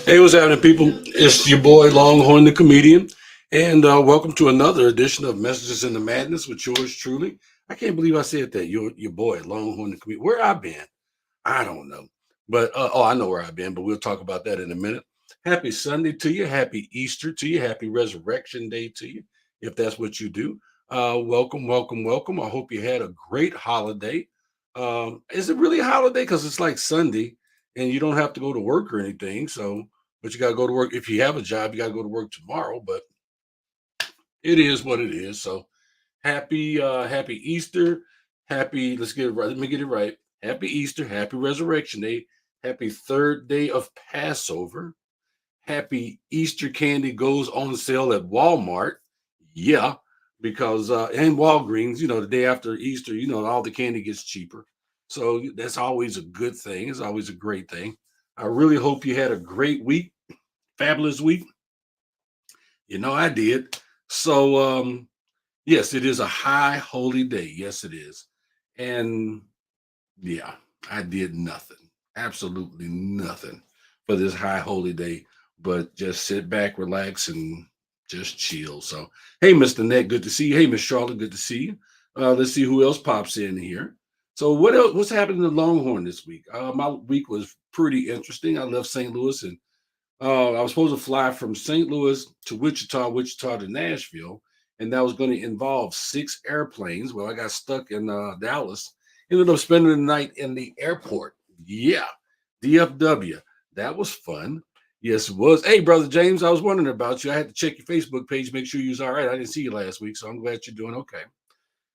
Hey, what's happening, people? It's your boy Longhorn, the comedian, and welcome to another edition of Messages in the Madness with yours truly. I can't believe I said that. Your boy Longhorn, the comedian. Where I been? I don't know, but I know where I've been. But we'll talk about that in a minute. Happy Sunday to you. Happy Easter to you. Happy Resurrection Day to you, if that's what you do. Welcome, welcome, welcome. I hope you had a great holiday. Is it really a holiday? Because it's like Sunday, and you don't have to go to work or anything. So but you got to go to work. If you have a job, you got to go to work tomorrow. But it is what it is. So happy Easter, happy. Let's get it right. Let me get it right. Happy Easter, happy Resurrection Day, happy third day of Passover. Happy Easter candy goes on sale at Walmart. Yeah, because and Walgreens. The day after Easter, all the candy gets cheaper. So that's always a good thing. It's always a great thing. I really hope you had a great week, fabulous week. I did. So yes, it is a high holy day. Yes, it is. And yeah, I did nothing. Absolutely nothing for this high holy day, but just sit back, relax, and just chill. So hey, Mr. Net, good to see you. Hey, Miss Charlotte, good to see you. Let's see who else pops in here. So what else? What's happening in Longhorn this week? My week was pretty interesting. I left St. Louis and I was supposed to fly from St. Louis to Wichita, Wichita to Nashville, and that was going to involve 6 airplanes. Well, I got stuck in Dallas. Ended up spending the night in the airport. Yeah, DFW. That was fun. Yes, it was. Hey, brother James, I was wondering about you. I had to check your Facebook page, make sure you was all right. I didn't see you last week, so I'm glad you're doing okay.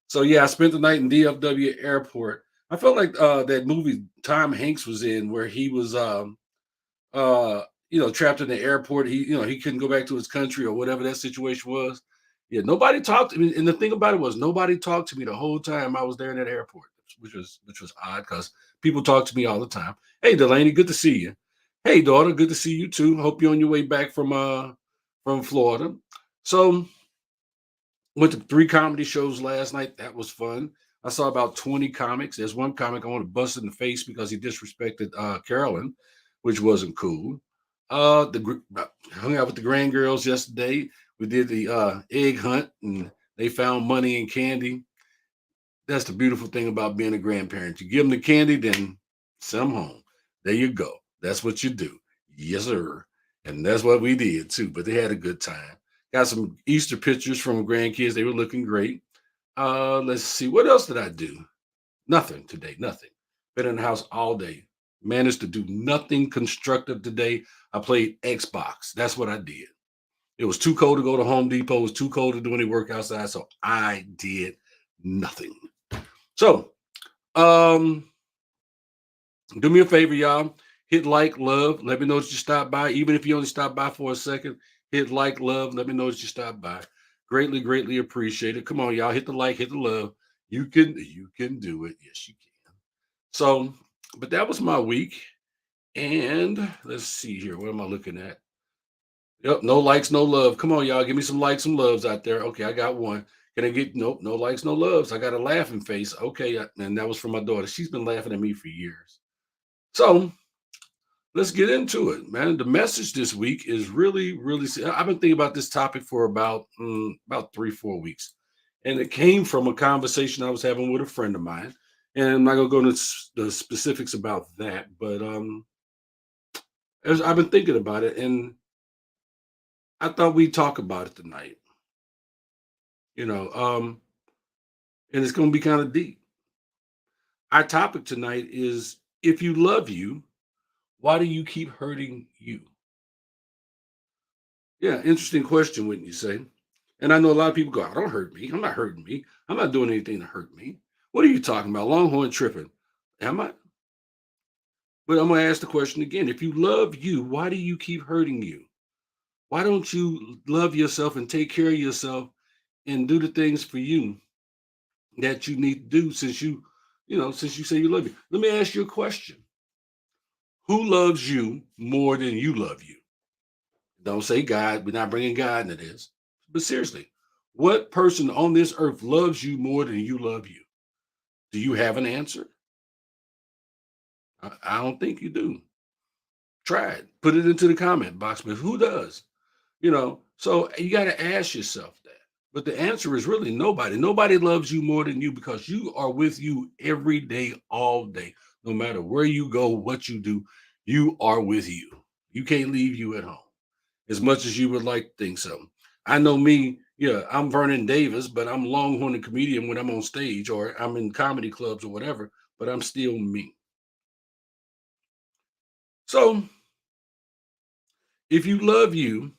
So yeah, I spent the night in DFW airport. I felt like that movie Tom Hanks was in, where he was uh, trapped in the airport. He couldn't go back to his country or whatever that situation was. Yeah, nobody talked to me. And the thing about it was nobody talked to me the whole time I was there in that airport, which was odd because people talk to me all the time. Hey Delaney, good to see you. Hey daughter, good to see you too. Hope you're on your way back from Florida. So went to 3 comedy shows last night. That was fun. I saw about 20 comics. There's one comic I want to bust in the face because he disrespected Carolyn, which wasn't cool. Hung out with the grand girls yesterday. We did the egg hunt, and they found money and candy. That's the beautiful thing about being a grandparent. You give them the candy, then send them home. There you go. That's what you do. Yes, sir. And that's what we did too. But they had a good time. Got some Easter pictures from grandkids. They were looking great. Let's see. What else did I do? Nothing today. Nothing. Been in the house all day. Managed to do nothing constructive today. I played Xbox. That's what I did. It was too cold to go to Home Depot. It was too cold to do any work outside. So I did nothing. So, um, do me a favor, y'all. Hit like, love. Let me know that you stopped by. Even if you only stopped by for a second, hit like, love. Let me know that you stopped by. Greatly, greatly appreciate it. Come on, y'all. Hit the like, hit the love. You can do it. Yes, you can. So, but that was my week. And let's see here. What am I looking at? Yep, no likes, no love. Come on, y'all. Give me some likes, some loves out there. Okay, I got one. Can I get nope, no likes, no loves. I got a laughing face. Okay, and that was from my daughter. She's been laughing at me for years. So let's get into it, man. The message this week is really, really. I've been thinking about this topic for about 3, 4 weeks, and it came from a conversation I was having with a friend of mine. And I'm not gonna go into the specifics about that, but as I've been thinking about it, and I thought we'd talk about it tonight. You know, um, and it's gonna be kind of deep. Our topic tonight is: if you love you, why do you keep hurting you? Yeah, interesting question, wouldn't you say? And I know a lot of people go, "I don't hurt me. I'm not hurting me. I'm not doing anything to hurt me." What are you talking about? Longhorn tripping. Am I? But I'm gonna ask the question again. If you love you, why do you keep hurting you? Why don't you love yourself and take care of yourself and do the things for you that you need to do since you say you love you? Let me ask you a question. Who loves you more than you love you? Don't say God. We're not bringing God into this. But seriously, what person on this earth loves you more than you love you? Do you have an answer? I don't think you do. Try it. Put it into the comment box. But who does? So you got to ask yourself that. But the answer is really nobody. Nobody loves you more than you because you are with you every day, all day. No matter where you go, what you do, you are with you. You can't leave you at home as much as you would like to think so. I know me, yeah, I'm Vernon Davis, but I'm Longhorn the comedian when I'm on stage or I'm in comedy clubs or whatever, but I'm still me. So if you love you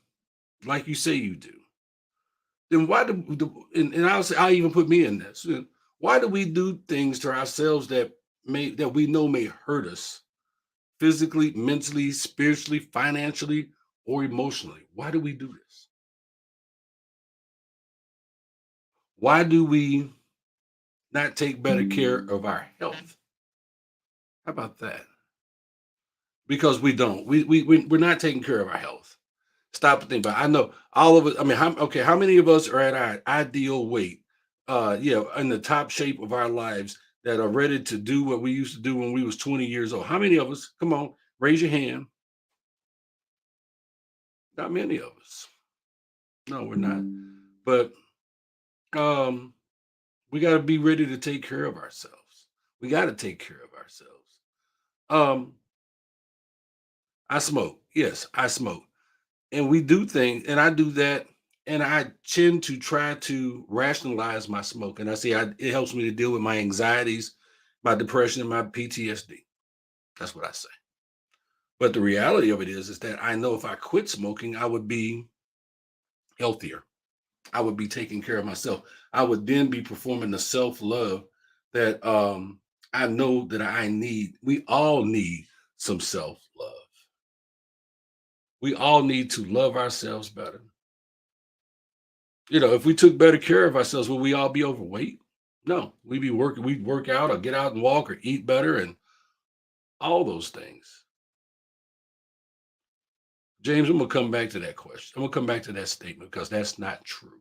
like you say you do, then why and I'll even put me in this. Why do we do things to ourselves that we know may hurt us physically, mentally, spiritually, financially, or emotionally? Why do we do this? Why do we not take better care of our health? How about that? Because we don't. We're not taking care of our health. Stop and think about it. I know all of us. I mean, how many of us are at our ideal weight? Yeah, in the top shape of our lives that are ready to do what we used to do when we was 20 years old. How many of us? Come on, raise your hand. Not many of us. No, we're not. But um, we got to be ready to take care of ourselves. We got to take care of ourselves. Um, I smoke. Yes, I smoke. And we do things, and I do that, and I tend to try to rationalize my smoke. And it helps me to deal with my anxieties, my depression, and my PTSD. That's what I say. But the reality of it is that I know if I quit smoking, I would be healthier. I would be taking care of myself. I would then be performing the self love that I know that I need. We all need some self love. We all need to love ourselves better. If we took better care of ourselves, would we all be overweight? No, we'd work out or get out and walk or eat better and all those things. James, I'm gonna come back to that question. I'm gonna come back to that statement because that's not true.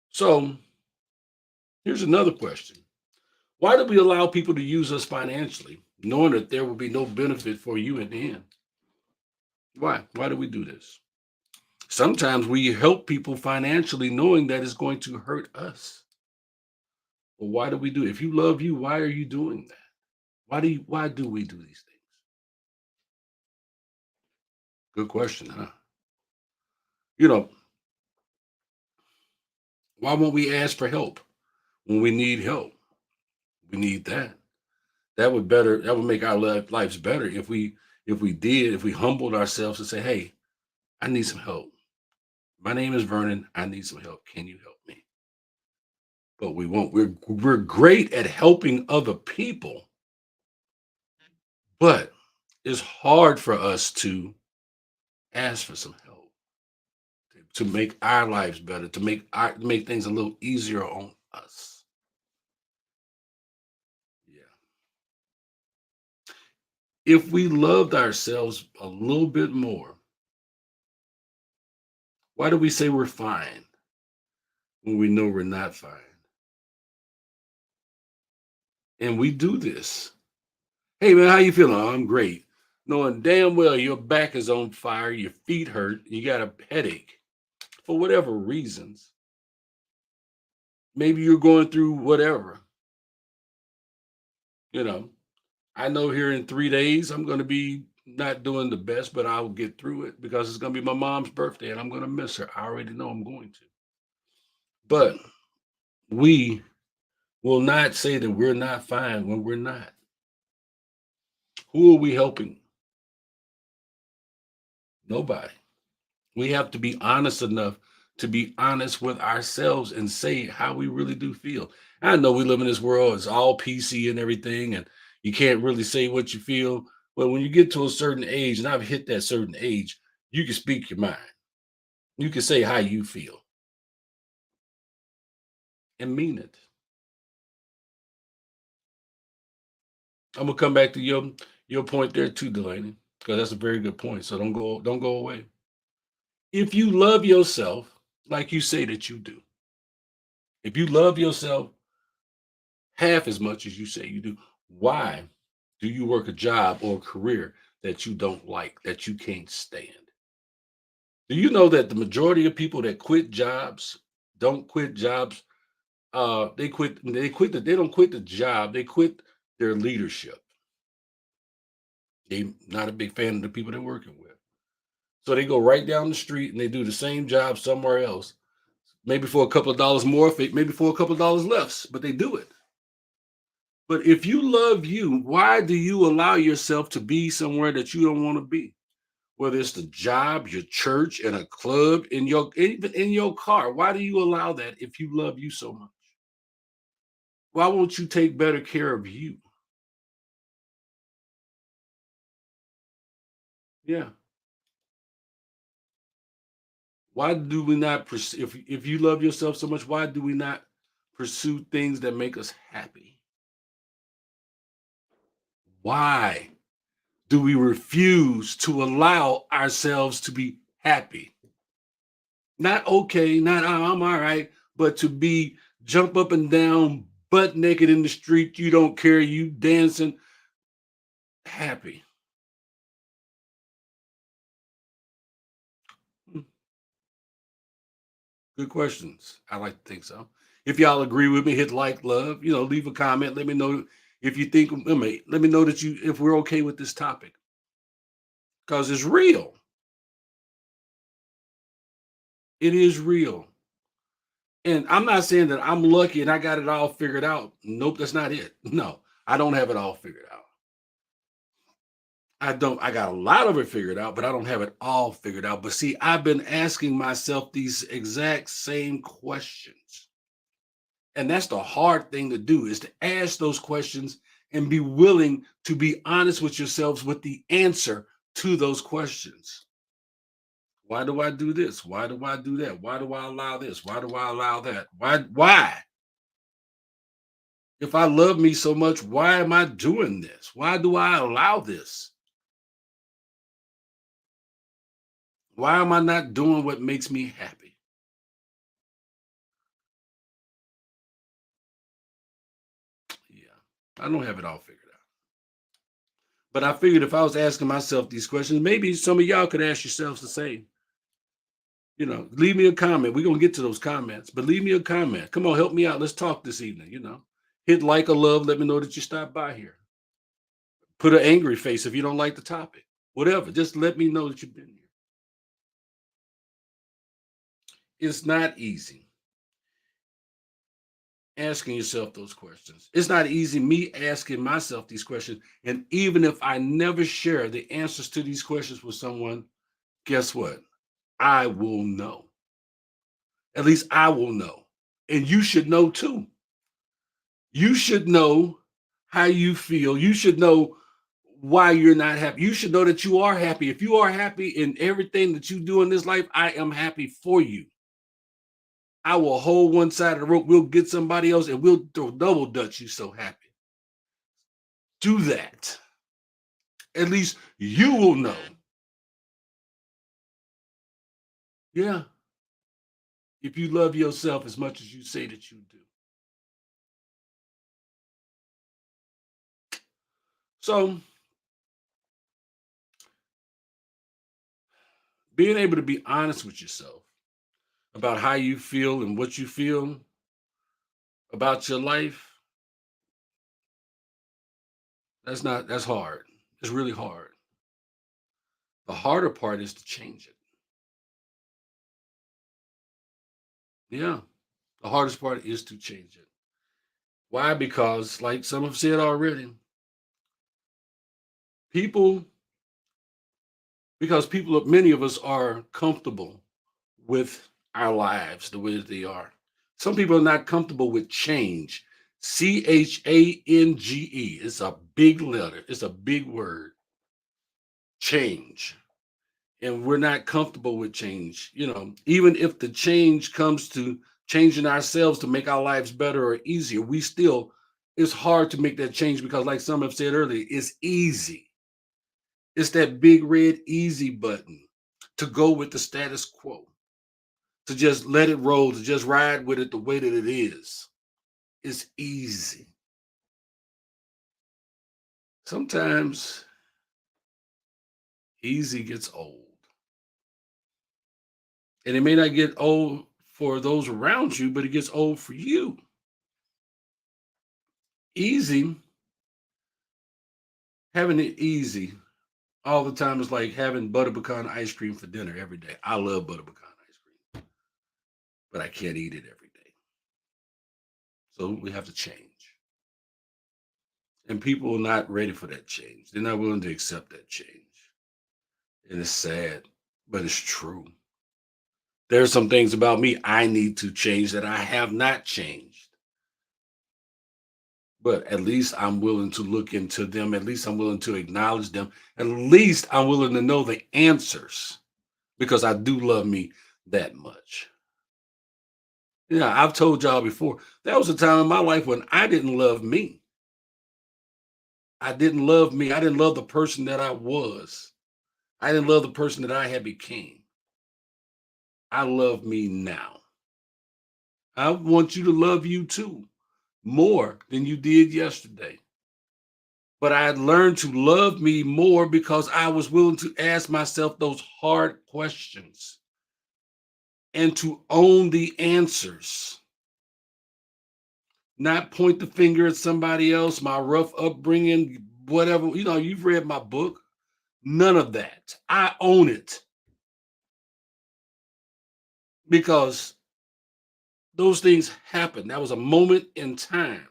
So here's another question. Why do we allow people to use us financially, knowing that there will be no benefit for you in the end? Why? Why do we do this? Sometimes we help people financially knowing that it's going to hurt us. But why do we do it? If you love you, why are you doing that? Why do we do these things? Good question, huh? You know, why won't we ask for help when we need help? We need that. That would make our lives better if we humbled ourselves and say, "Hey, I need some help. My name is Vernon. I need some help. Can you help me?" But we won't. We're great at helping other people, but it's hard for us to ask for some help to make our lives better, to make things a little easier on us. Yeah. If we loved ourselves a little bit more, why do we say we're fine when we know we're not fine? And we do this. Hey man, how you feeling? "Oh, I'm great." Knowing damn well your back is on fire, your feet hurt, you got a headache for whatever reasons. Maybe you're going through whatever, you know. I know here in 3 days I'm gonna be not doing the best, but I'll get through it because it's gonna be my mom's birthday and I'm gonna miss her. I already know I'm going to. But we will not say that we're not fine when we're not. Who are we helping? Nobody. We have to be honest enough to be honest with ourselves and say how we really do feel. I know we live in this world, it's all PC and everything, and you can't really say what you feel. But when you get to a certain age, and I've hit that certain age, you can speak your mind. You can say how you feel and mean it. I'm gonna come back to your point there too, Delaney, because that's a very good point. So don't go away. If you love yourself like you say that you do, if you love yourself half as much as you say you do, why do you work a job or a career that you don't like, that you can't stand. Do you know that the majority of people that quit jobs don't quit jobs? They don't quit the job, they quit their leadership. They not a big fan of the people they're working with. So they go right down the street and they do the same job somewhere else, maybe for a couple of dollars more, maybe for a couple of dollars less, but they do it. But if you love you, why do you allow yourself to be somewhere that you don't want to be? Whether it's the job, your church, in a club, in your even in your car. Why do you allow that if you love you so much? Why won't you take better care of you? Yeah. Why do we not pursue if you love yourself so much, why do we not pursue things that make us happy? Why do we refuse to allow ourselves to be happy? Not okay, not I'm all right, but to be jump up and down, butt naked in the street, you don't care, you dancing, happy. Hmm, good questions. I like to think so. If y'all agree with me, hit like, love, leave a comment. Let me know if you think, let me know that if we're okay with this topic because it's real. It is real. And I'm not saying that I'm lucky and I got it all figured out. Nope, that's not it. No, I don't have it all figured out. I don't. I got a lot of it figured out, but I don't have it all figured out. But see, I've been asking myself these exact same questions. And that's the hard thing to do is to ask those questions and be willing to be honest with yourselves with the answer to those questions. Why do I do this? Why do I do that? Why do I allow this? Why do I allow that? Why? If I love me so much, why am I doing this? Why do I allow this? Why am I not doing what makes me happy? Yeah, I don't have it all figured out. But I figured if I was asking myself these questions, maybe some of y'all could ask yourselves the same. Leave me a comment. We're gonna get to those comments, but leave me a comment. Come on, help me out. Let's talk this evening. Hit like or love. Let me know that you stopped by here. Put an angry face if you don't like the topic. Whatever. Just let me know that you've been here. It's not easy asking yourself those questions. It's not easy me asking myself these questions. And even if I never share the answers to these questions with someone, guess what? I will know. At least I will know. And you should know too. You should know how you feel. You should know why you're not happy. You should know that you are happy. If you are happy in everything that you do in this life, I am happy for you. I will hold one side of the rope. We'll get somebody else and we'll throw double dutch. You so happy. Do that. At least you will know. Yeah. If you love yourself as much as you say that you do. So being able to be honest with yourself about how you feel and what you feel about your life, that's hard. It's really hard. The harder part is to change it. Yeah. The hardest part is to change it. Why? Because, like some have said already, people, many of us are comfortable with our lives the way that they are. Some people are not comfortable with change. CHANGE. It's a big letter, it's a big word. Change. And we're not comfortable with change. Even if the change comes to changing ourselves to make our lives better or easier, it's hard to make that change because, like some have said earlier, it's easy. It's that big red easy button to go with the status quo, to just let it roll, to just ride with it the way that it is. It's easy. Sometimes Easy gets old. And it may not get old for those around you, but it gets old for you. Easy, having it easy all the time is like having butter pecan ice cream for dinner every day. I love butter pecan ice cream, but I can't eat it every day. So we have to change. And people are not ready for that change. They're not willing to accept that change. And it's sad, but it's true. There are some things about me I need to change that I have not changed. But at least I'm willing to look into them. At least I'm willing to acknowledge them. At least I'm willing to know the answers because I do love me that much. Yeah, I've told y'all before, there was a time in my life when I didn't love me. I didn't love me. I didn't love the person that I was. I didn't love the person that I had became. I love me now. I want you to love you too, more than you did yesterday. But I had learned to love me more because I was willing to ask myself those hard questions and to own the answers, not point the finger at somebody else, my rough upbringing, whatever. You've read my book. None of that. I own it because those things happened. That was a moment in time.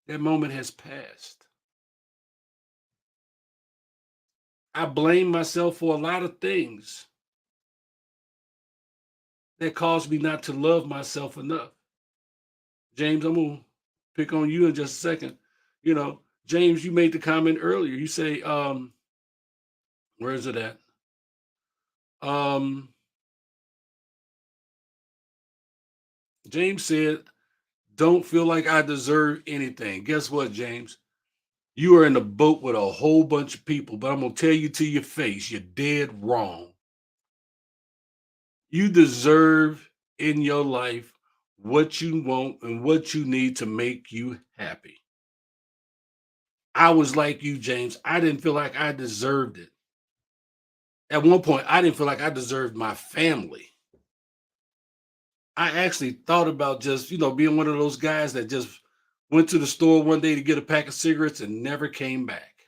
That moment has passed. I blame myself for a lot of things that caused me not to love myself enough. James, I'm gonna pick on you in just a second. James, you made the comment earlier. You say, where is it at? Um, James said, don't feel like I deserve anything. Guess what, James? You are in the boat with a whole bunch of people, but I'm gonna tell you to your face, you're dead wrong. You deserve in your life what you want and what you need to make you happy. I was like you, James. I didn't feel like I deserved it. At one point, I didn't feel like I deserved my family. I actually thought about just, being one of those guys that just went to the store one day to get a pack of cigarettes and never came back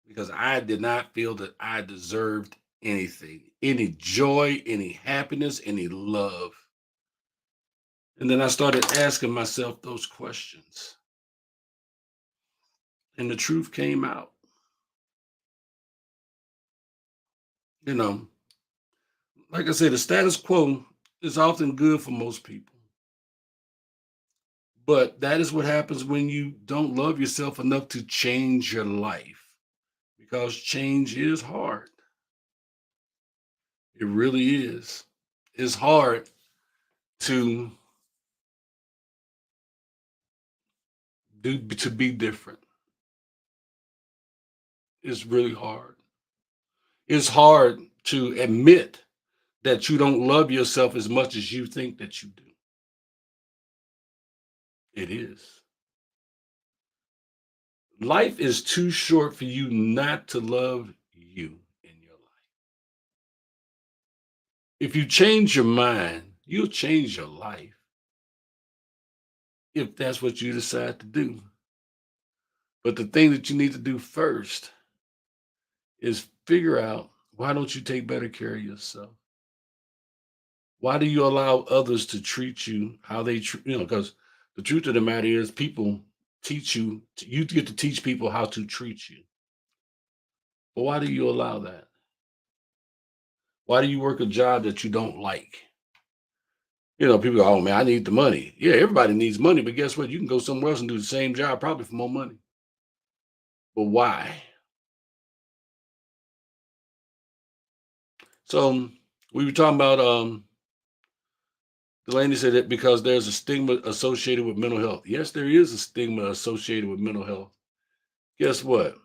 because I did not feel that I deserved anything, any joy, any happiness, any love. And then I started asking myself those questions, and the truth came out. You know, like I said, the status quo is often good for most people. But that is what happens when you don't love yourself enough to change your life because change is hard. It really is. It's hard to be different. It's really hard. It's hard to admit that you don't love yourself as much as you think that you do. It is. Life is too short for you not to love you in your life. If you change your mind, you'll change your life if that's what you decide to do. But the thing that you need to do first is figure out, why don't you take better care of yourself? Why do you allow others to treat you how they treat, because the truth of the matter is people teach you, you get to teach people how to treat you. But why do you allow that? Why do you work a job that you don't like? People go, oh man, I need the money. Yeah, everybody needs money, but guess what? You can go somewhere else and do the same job probably for more money. But why? So we were talking about Delaney said that because there's a stigma associated with mental health. Yes, there is a stigma associated with mental health. Guess what?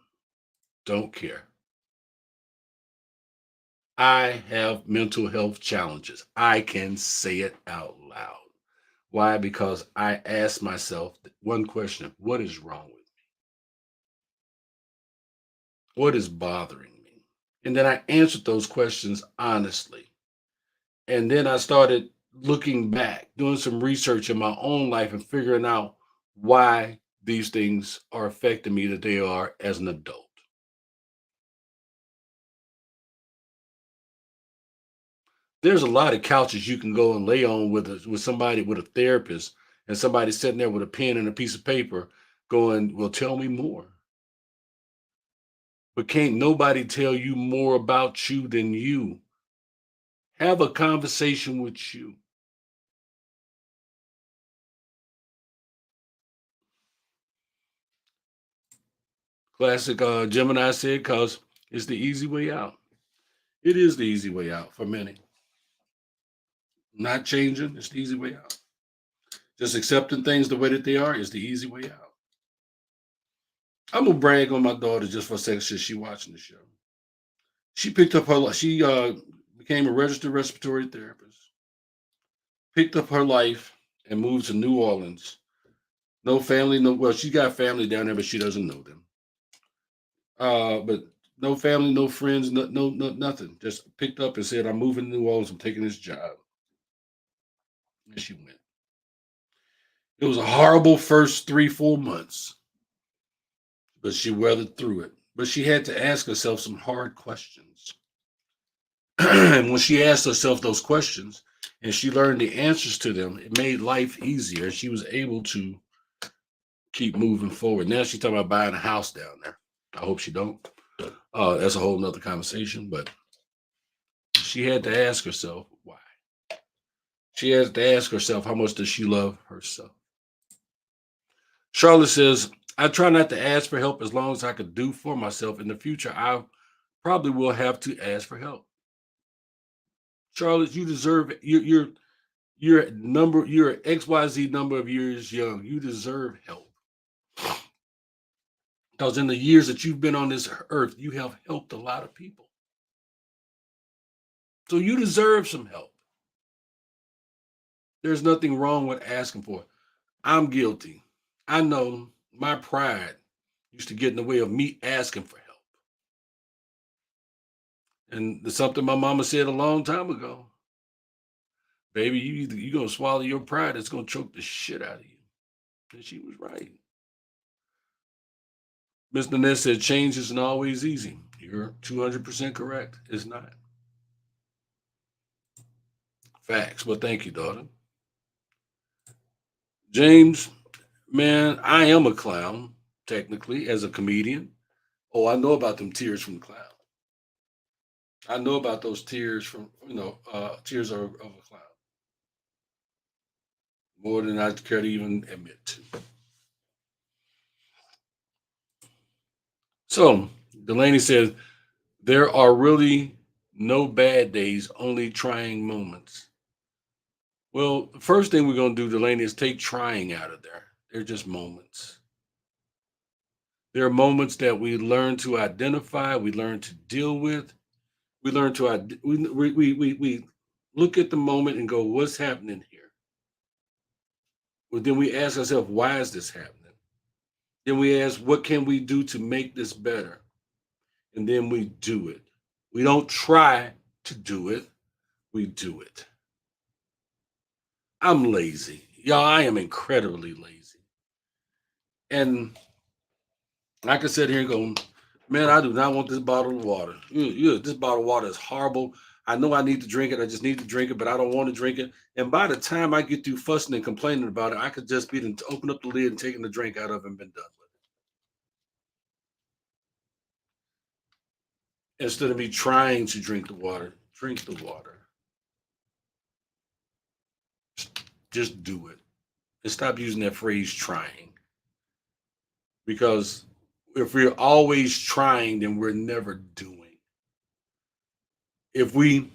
Don't care. I have mental health challenges. I can say it out loud. Why? Because I ask myself one question: what is wrong with me? What is bothering me? And then I answered those questions honestly. And then I started looking back, doing some research in my own life and figuring out why these things are affecting me that they are as an adult. There's a lot of couches you can go and lay on with somebody with a therapist and somebody sitting there with a pen and a piece of paper going, "Well, tell me more." But can't nobody tell you more about you than you. Have a conversation with you. Classic Gemini said, because it's the easy way out. It is the easy way out for many. Not changing, it's the easy way out. Just accepting things the way that they are is the easy way out. I'm gonna brag on my daughter just for a second since she watching the show. She picked up her she became a registered respiratory therapist, picked up her life and moved to New Orleans. No family, no well, she got family down there, but she doesn't know them. But no family, no friends, nothing. Just picked up and said, "I'm moving to New Orleans. I'm taking this job," and she went. It was a horrible first 3, 4 months, but she weathered through it. But she had to ask herself some hard questions. And when she asked herself those questions and she learned the answers to them, it made life easier. She was able to keep moving forward. Now she's talking about buying a house down there. I hope she don't. That's a whole nother conversation. But she had to ask herself why. She has to ask herself how much does she love herself. Charlotte says, "I try not to ask for help as long as I could do for myself. In the future, I probably will have to ask for help." Charlotte, you deserve it. You're XYZ number of years young. You deserve help. Because in the years that you've been on this earth, you have helped a lot of people. So you deserve some help. There's nothing wrong with asking for it. I'm guilty. I know my pride used to get in the way of me asking for help. And it's something my mama said a long time ago. Baby, you gonna swallow your pride, it's gonna choke the shit out of you. And she was right. Mr. Ness said change isn't always easy. You're 200% correct. It's not. Facts. Well, thank you, daughter. James, man, I am a clown, technically, as a comedian. Oh, I know about them tears from the clown. I know about those tears from, tears of a clown. More than I care to even admit to. So, Delaney says, there are really no bad days, only trying moments. Well, the first thing we're going to do, Delaney, is take trying out of there. They're just moments. There are moments that we learn to identify, we learn to deal with, we learn to we look at the moment and go, "What's happening here?" Well, then we ask ourselves, "Why is this happening?" Then we ask, "What can we do to make this better?" And then we do it. We don't try to do it; we do it. I'm lazy, y'all. I am incredibly lazy, and I can sit here and go, "Man, I do not want this bottle of water. This bottle of water is horrible. I know I need to drink it. I just need to drink it, but I don't want to drink it." And by the time I get through fussing and complaining about it, I could just be to open up the lid and taking the drink out of it and been done with it. Instead of me trying to drink the water. Just do it. And stop using that phrase trying. Because if we're always trying, then we're never doing. If we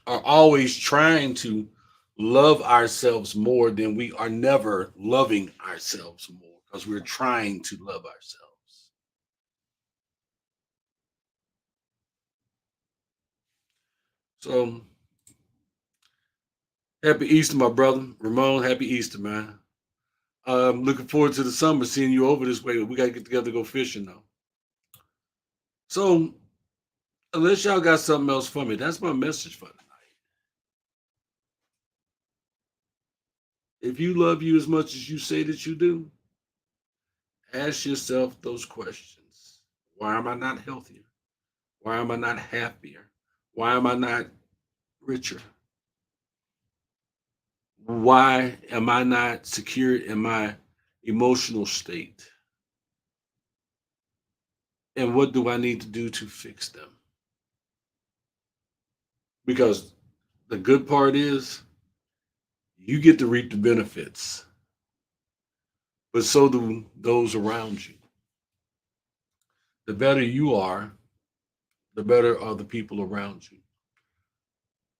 are always trying to love ourselves more, then we are never loving ourselves more because we're trying to love ourselves. So happy Easter, my brother. Ramon, happy Easter, man. I'm looking forward to the summer, seeing you over this way. We got to get together, go fishing, though. So, unless y'all got something else for me, that's my message for tonight. If you love you as much as you say that you do, ask yourself those questions. Why am I not healthier? Why am I not happier? Why am I not richer? Why am I not secure in my emotional state? And what do I need to do to fix them? Because the good part is you get to reap the benefits, but so do those around you. The better you are, the better are the people around you.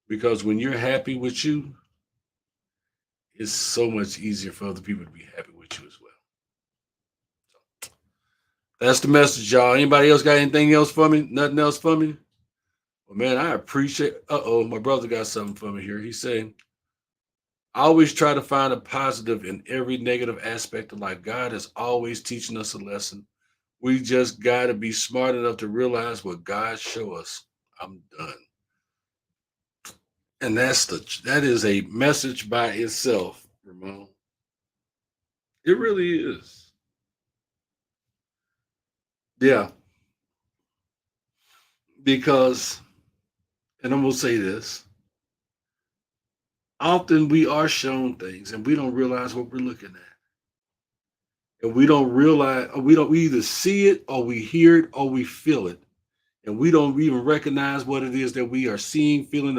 Because when you're happy with you, it's so much easier for other people to be happy with you as well. That's the message, y'all. Anybody else got anything else for me? Nothing else for me? Well, man, I appreciate. My brother got something for me here. He's saying, I always try to find a positive in every negative aspect of life. God is always teaching us a lesson. We just got to be smart enough to realize what God show us. I'm done. And that is a message by itself, Ramon. It really is. Yeah, because, and I'm gonna say this: often we are shown things, and we don't realize what we're looking at, and we don't realize, or we either see it, or we hear it, or we feel it, and we don't even recognize what it is that we are seeing, feeling,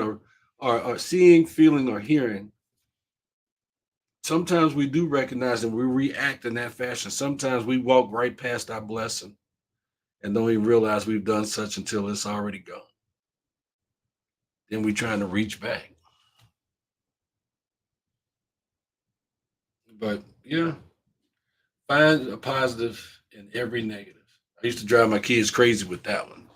or seeing, feeling, or hearing. Sometimes we do recognize and we react in that fashion. Sometimes we walk right past our blessing and don't even realize we've done such until it's already gone. Then we trying to reach back. But yeah, find a positive in every negative. I used to drive my kids crazy with that one.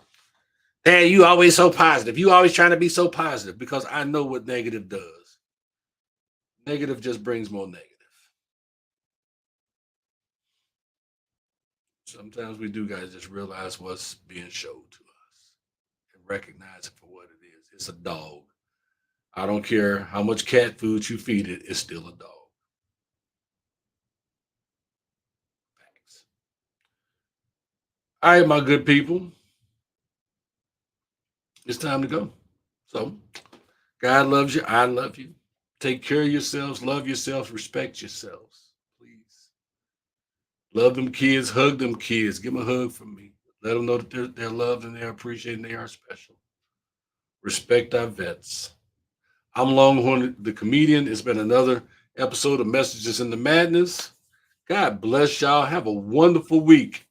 Dad, you always so positive. You always trying to be so positive because I know what negative does. Negative just brings more negative. Sometimes we do guys just realize what's being showed to us and recognize it for what it is. It's a dog. I don't care how much cat food you feed it, it's still a dog. Facts. All right, my good people, it's time to go. So, God loves you. I love you. Take care of yourselves. Love yourselves. Respect yourselves. Please. Love them kids. Hug them kids. Give them a hug from me. Let them know that they're loved and they're appreciated and they are special. Respect our vets. I'm Longhorn, the comedian. It's been another episode of Messages in the Madness. God bless y'all. Have a wonderful week.